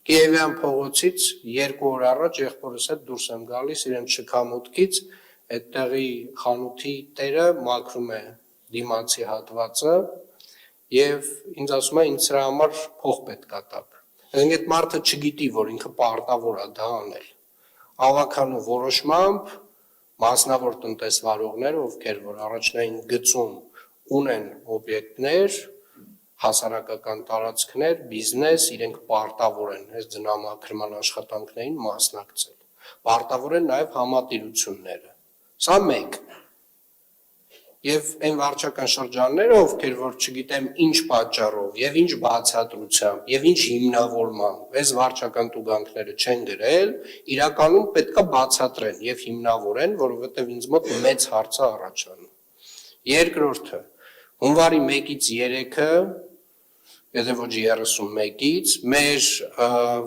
Կիևյան փողոցից 2 օր առաջ եղբորս հետ դուրս եմ գալիս իրենց շքամուտքից, այդտեղի խանութի տերը մաքրում է դիմացի հատվածը եւ ինձ ասում է ինձ սրա համար փող պետք է տաք։ Այսինքն այդ մարդը չգիտի, որ ինքը պարտավոր է դա անել։ Ավականու որոշմամբ մասնավոր տնտեսվարողներ, ովքեր որ առաջնային գծում ունեն օբյեկտներ, հասարակական տարածքներ, բիզնես, իրենք պարտավոր են այս ձնամաքրման աշխատանքներին մասնակցել։ Պարտավոր են նաև համատիրությունները։ Սա մեկ։ Եվ այն վարչական շրջանները, ովքեր որ չգիտեմ ինչ պատճառով եւ ինչ բացատրությամբ եւ ինչ հիմնավորմամբ այս վարչական տուգանքները չեն գրել, իրականում պետքա բացատրեն եւ հիմնավորեն, որովհետեւ ինձ մոտ մեծ հարց է առաջանում։ Երկրորդը, հունվարի 1-ից 3-ը, եթե ոչ 31-ից, մեր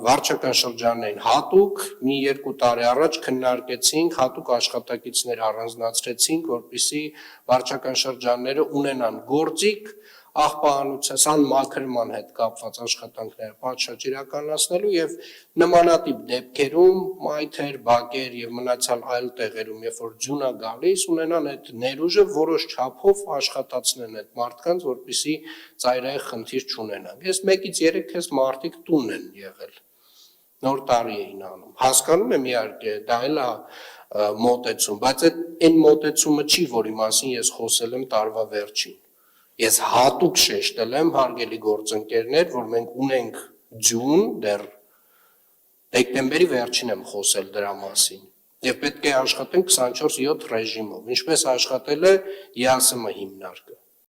վարչական շրջաններին հատուկ մի 2 տարի առաջ քննարկեցինք, հատուկ աշխատակիցներ առանձնացրեցինք, որպեսզի վարչական շրջանները ունենան գործիք աղբահանության մաքրման հետ կապված աշխատանքները պատշաճ իրականացնելու եւ նմանատիպ դեպքերում մայթեր, բակեր եւ մնացյալ այլ տեղերում, երբ որ ձյուն է գալիս, ունենան այդ ներուժը որոշ չափով աշխատացնեն այդ մարդկանց, որպեսզի ծայրահեղ խնդիր չունենան։ Ես 1-ից 3 քեզ մարդիկ տուն են եղել։ Նոր տարի էին անում։ Հասկանում եմ իհարկե, դա էլ է մոտեցում, բայց այն մոտեցումը չի, որի մասին ես խոսել եմ տարվա վերջին։ Ես հատուկ շեշտել եմ, հարգելի գործընկերներ, որ մենք ունենք ձյուն, դեռ դեկտեմբերի վերջին եմ խոսել դրա մասին, եւ պետք է աշխատենք 24/7 ռեժիմով, ինչպես աշխատել է ԵԱՍՄ հիմնարկը։